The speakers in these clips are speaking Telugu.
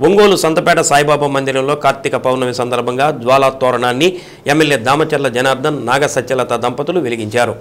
ఒంగోలు సంతపేట సాయిబాబా మందిరంలో కార్తీక పౌర్ణమి సందర్భంగా జ్వాలా తోరణాన్ని ఎమ్మెల్యే దామచర్ల జనార్దన్ నాగ సత్యలత దంపతులు వెలిగించారు.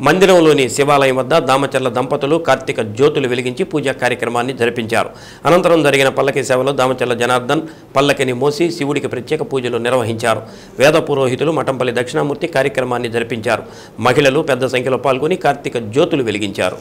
మందిరంలోని శివాలయం వద్ద దామచర్ల దంపతులు కార్తీక జ్యోతులు వెలిగించి పూజా కార్యక్రమాన్ని జరిపించారు. అనంతరం జరిగిన పల్లకి సేవలో దామచర్ల జనార్దన్ పల్లకిని మోసి శివుడికి ప్రత్యేక పూజలు నిర్వహించారు. వేద పురోహితులు మఠంపల్లి దక్షిణామూర్తి కార్యక్రమాన్ని జరిపించారు. మహిళలు పెద్ద సంఖ్యలో పాల్గొని కార్తీక జ్యోతులు వెలిగించారు.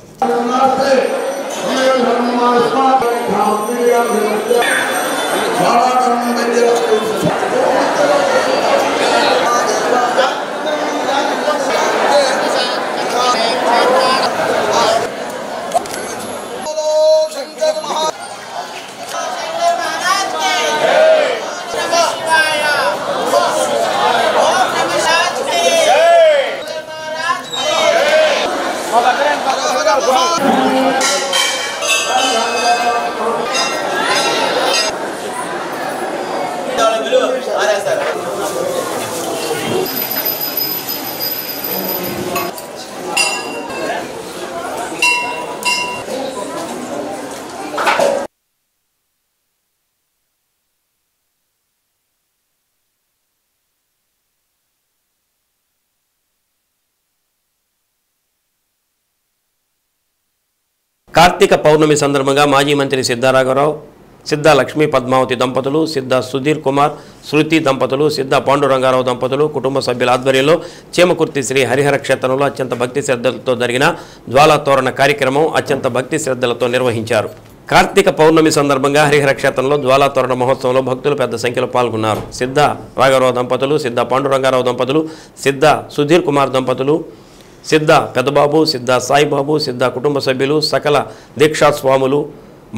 కార్తీక పౌర్ణమి సందర్భంగా మాజీ మంత్రి సిద్ధా రాఘవరావు, సిద్ధా లక్ష్మీ పద్మావతి దంపతులు, సిద్ధా సుధీర్ కుమార్, శృతి దంపతులు, సిద్ధా పాండురంగారావు దంపతులు కుటుంబ సభ్యుల ఆధ్వర్యంలో చేమకుర్తి శ్రీ హరిహర క్షేత్రంలో అత్యంత భక్తి శ్రద్ధలతో జరిగిన జ్వాలా తోరణ కార్యక్రమం అత్యంత భక్తి శ్రద్ధలతో నిర్వహించారు. కార్తీక పౌర్ణమి సందర్భంగా హరిహర క్షేత్రంలో జ్వాలా తోరణ మహోత్సవంలో భక్తులు పెద్ద సంఖ్యలో పాల్గొన్నారు. సిద్ధా రాఘవరావు దంపతులు, సిద్ధా పాండురంగారావు దంపతులు, సిద్ధా సుధీర్ కుమార్ దంపతులు, సిద్ధా పెద్దబాబు, సిద్ధా సాయిబాబు, సిద్ధా కుటుంబ సభ్యులు, సకల దీక్షా స్వాములు,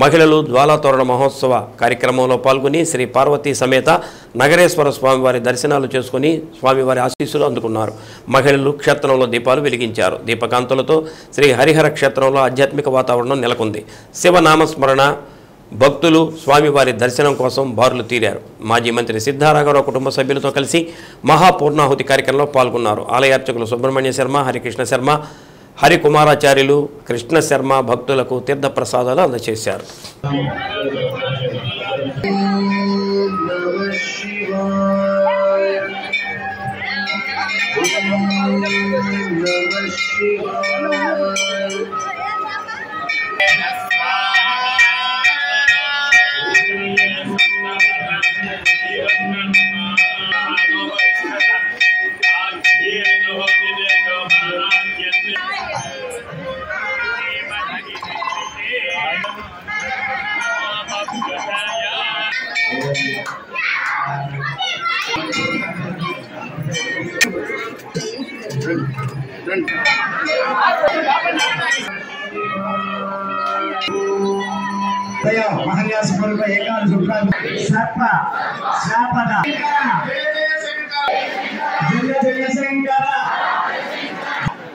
మహిళలు జ్వాలా తోరణ మహోత్సవ కార్యక్రమంలో పాల్గొని శ్రీ పార్వతీ సమేత నగరేశ్వర స్వామివారి దర్శనాలు చేసుకుని స్వామివారి ఆశీస్సులు అందుకున్నారు. మహిళలు క్షేత్రంలో దీపాలు వెలిగించారు. దీపకాంతులతో శ్రీ హరిహర క్షేత్రంలో ఆధ్యాత్మిక వాతావరణం నెలకొంది. శివనామస్మరణ భక్తులు స్వామివారి దర్శనం కోసం బారులు తీరారు. మాజీ మంత్రి సిద్ధా రాఘవరావు కుటుంబ సభ్యులతో కలిసి మహాపూర్ణాహుతి కార్యక్రమంలో పాల్గొన్నారు. ఆలయ అర్చకులు సుబ్రహ్మణ్య శర్మ, హరికృష్ణ శర్మ, హరికుమారాచార్యులు, కృష్ణ శర్మ భక్తులకు తీర్థప్రసాదాలు అందజేశారు.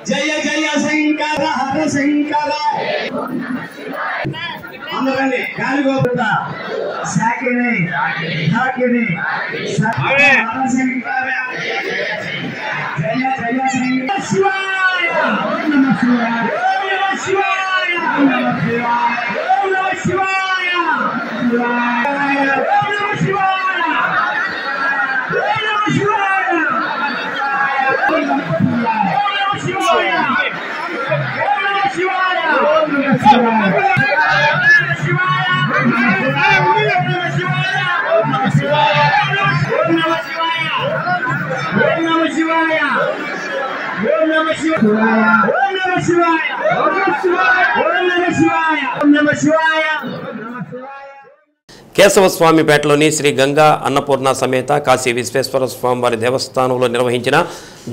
జయ జయ శంకర హర శంకర అందరండి గాలిగోపుట శాకిని ఢాకిని హర శంకర జయ జయ శంకర శివాయ ఓం నమః శివాయ ఓం నమః శివాయ ఓం నమః శివాయ ఓం నమః శివాయ శివాయ ఓం నమః శివాయ ఓం నమః శివాయ ఓం నమః శివాయ ఓం నమః శివాయ ఓం నమః కేశవస్వామిపేటలోని శ్రీ గంగా అన్నపూర్ణ సమేత కాశీ విశ్వేశ్వర స్వామి వారి దేవస్థానంలో నిర్వహించిన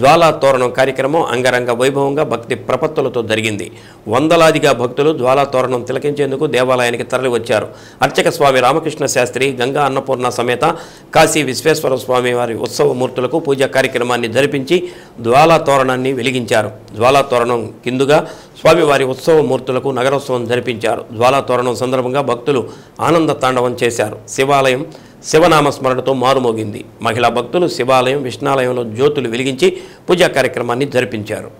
జ్వాలా తోరణం కార్యక్రమం అంగరంగ వైభవంగా భక్తి ప్రపత్తులతో జరిగింది. వందలాదిగా భక్తులు జ్వాలా తోరణం తిలకించేందుకు దేవాలయానికి తరలివచ్చారు. అర్చక స్వామి రామకృష్ణ శాస్త్రి గంగా అన్నపూర్ణ సమేత కాశీ విశ్వేశ్వర స్వామి వారి ఉత్సవ మూర్తులకు పూజా కార్యక్రమాన్ని జరిపించి జ్వాలా తోరణాన్ని వెలిగించారు. జ్వాలా తోరణం కిందుగా స్వామివారి ఉత్సవ మూర్తులకు నగరోత్సవం జరిపించారు. జ్వాలా తోరణం సందర్భంగా భక్తులు ఆనంద తాండవం చేశారు. శివాలయం శివనామస్మరణతో మారుమోగింది. మహిళా భక్తులు శివాలయం విష్ణాలయంలో జ్యోతులు వెలిగించి పూజా కార్యక్రమాన్ని జరిపించారు.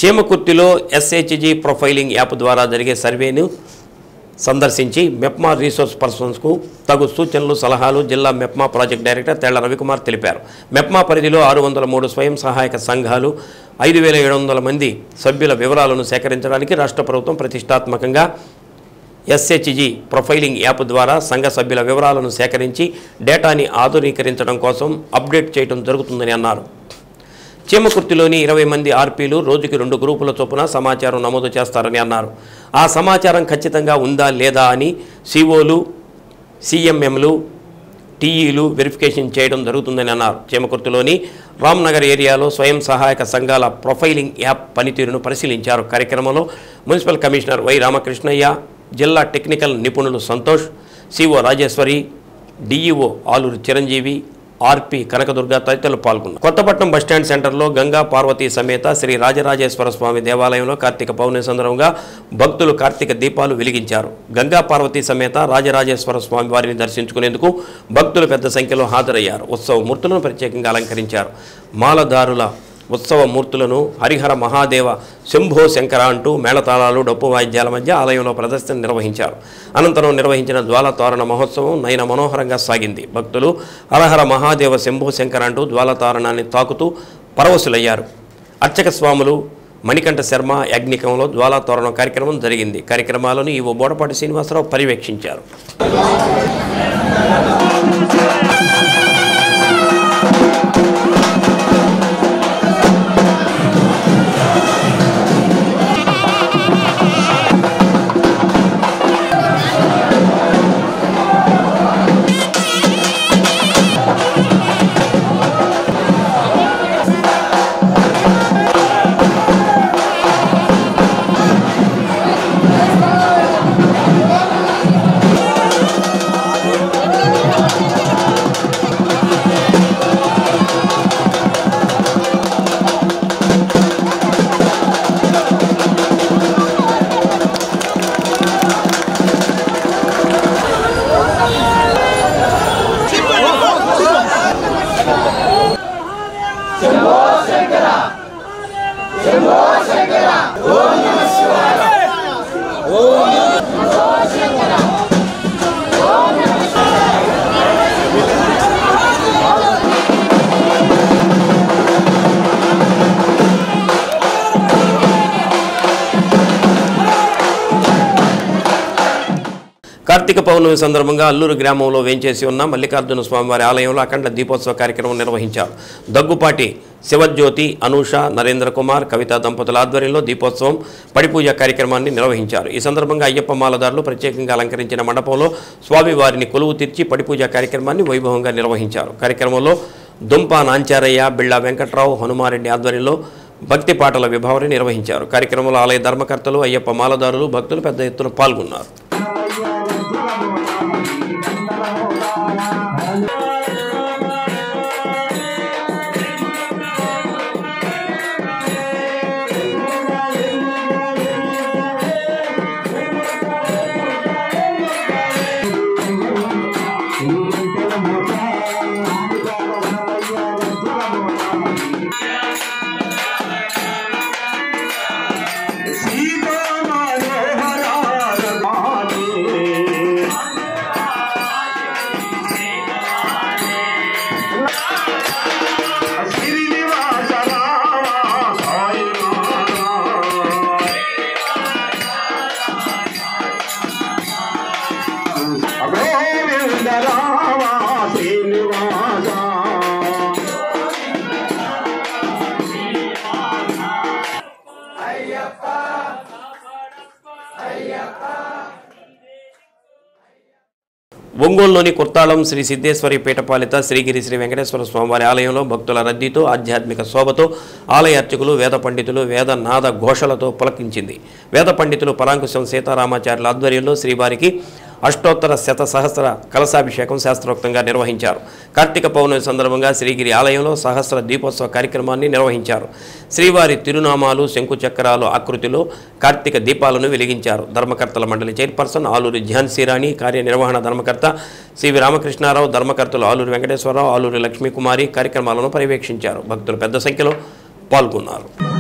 చేమకుర్తిలో SHG ప్రొఫైలింగ్ యాప్ ద్వారా జరిగే సర్వేను సందర్శించి మెప్మా రీసోర్స్ పర్సన్స్కు తగు సూచనలు సలహాలు జిల్లా మెప్మా ప్రాజెక్ట్ డైరెక్టర్ తెళ్ల రవికుమార్ తెలిపారు. మెప్మా పరిధిలో 603 స్వయం సహాయక సంఘాలు 5700 మంది సభ్యుల వివరాలను సేకరించడానికి రాష్ట్ర ప్రభుత్వం ప్రతిష్టాత్మకంగా SHG ప్రొఫైలింగ్ యాప్ ద్వారా సంఘ సభ్యుల వివరాలను సేకరించి డేటాని ఆధునీకరించడం కోసం అప్డేట్ చేయడం జరుగుతుందని అన్నారు. చేమకుర్తిలోని 20 మంది ఆర్పీలు రోజుకి 2 గ్రూపుల చొప్పున సమాచారం నమోదు చేస్తారని అన్నారు. ఆ సమాచారం ఖచ్చితంగా ఉందా లేదా అని COలు CMMలు TEలు వెరిఫికేషన్ చేయడం జరుగుతుందని అన్నారు. చేమకుర్తిలోని రామ్నగర్ ఏరియాలో స్వయం సహాయక సంఘాల ప్రొఫైలింగ్ యాప్ పనితీరును పరిశీలించారు. కార్యక్రమంలో మున్సిపల్ కమిషనర్ వై రామకృష్ణయ్య, జిల్లా టెక్నికల్ నిపుణులు Santosh, CO Rajeshwari, DEO Aluru Chiranjeevi, RP Kanakadurga తదితరులు పాల్గొన్నారు. కొత్తపట్నం బస్టాండ్ సెంటర్లో గంగా పార్వతీ సమేత శ్రీ రాజరాజేశ్వర స్వామి దేవాలయంలో కార్తీక పౌర్ణమి సందర్భంగా భక్తులు కార్తీక దీపాలు వెలిగించారు. గంగా పార్వతీ సమేత రాజరాజేశ్వర స్వామి వారిని దర్శించుకునేందుకు భక్తులు పెద్ద సంఖ్యలో హాజరయ్యారు. ఉత్సవ మూర్తులను ప్రత్యేకంగా అలంకరించారు. మాలదారుల ఉత్సవ మూర్తులను హరిహర మహాదేవ శంభో శంకర అంటూ మేళతాళాలు డప్పు వాయిద్యాల మధ్య ఆలయంలో ప్రదర్శన నిర్వహించారు. అనంతరం నిర్వహించిన జ్వాలతోరణ మహోత్సవం నయన మనోహరంగా సాగింది. భక్తులు హరహర మహాదేవ శంభో శంకర అంటూ జ్వాలతోరణాన్ని తాకుతూ పరవశులయ్యారు. అర్చక స్వాములు మణికంఠ శర్మ యజ్ఞికంలో జ్వాలతోరణం కార్యక్రమం జరిగింది. కార్యక్రమాలను ఈవో బోడపాటి శ్రీనివాసరావు పర్యవేక్షించారు. కార్తీక పౌర్ణమి సందర్భంగా అల్లూరు గ్రామంలో వేంచేసి ఉన్న మల్లికార్జున స్వామివారి ఆలయంలో అఖండ దీపోత్సవ కార్యక్రమం నిర్వహించారు. దగ్గుపాటి శివజ్యోతి, అనూష, నరేంద్ర కుమార్, కవిత దంపతుల ఆధ్వర్యంలో దీపోత్సవం పడిపూజ కార్యక్రమాన్ని నిర్వహించారు. ఈ సందర్భంగా అయ్యప్ప మాలదారులు ప్రత్యేకంగా అలంకరించిన మండపంలో స్వామివారిని కొలువు తీర్చి పడిపూజ కార్యక్రమాన్ని వైభవంగా నిర్వహించారు. కార్యక్రమంలో దుంప నాంచారయ్య, బిళ్ళ వెంకట్రావు, హనుమారెడ్డి ఆధ్వర్యంలో భక్తి పాటల విభావన నిర్వహించారు. కార్యక్రమంలో ఆలయ ధర్మకర్తలు, అయ్యప్ప మాలదారులు, భక్తులు పెద్ద ఎత్తున పాల్గొన్నారు. ఒంగోలులోని కుర్తాళం శ్రీ సిద్ధేశ్వరి పీఠపాలిత శ్రీగిరి శ్రీ వెంకటేశ్వర స్వామివారి ఆలయంలో భక్తుల రద్దీతో, ఆధ్యాత్మిక శోభతో ఆలయ అర్చకులు, వేద పండితులు వేద నాద ఘోషలతో పులకించింది. వేద పండితులు పరాంకుశం సీతారామాచార్యుల ఆధ్వర్యంలో శ్రీవారికి అష్టోత్తర శత సహస్ర కలశాభిషేకం శాస్త్రోక్తంగా నిర్వహించారు. కార్తీక పౌర్ణమి సందర్భంగా శ్రీగిరి ఆలయంలో సహస్ర దీపోత్సవ కార్యక్రమాన్ని నిర్వహించారు. శ్రీవారి తిరునామాలు, శంకుచక్రాలు ఆకృతిలో కార్తీక దీపాలను వెలిగించారు. ధర్మకర్తల మండలి చైర్పర్సన్ ఆలూరి ఝాన్సీరాణి, కార్యనిర్వహణ ధర్మకర్త సివి రామకృష్ణారావు, ధర్మకర్తలు ఆలూరి వెంకటేశ్వరరావు, ఆలూరి లక్ష్మీకుమారి కార్యక్రమాలను పర్యవేక్షించారు. భక్తులు పెద్ద సంఖ్యలో పాల్గొన్నారు.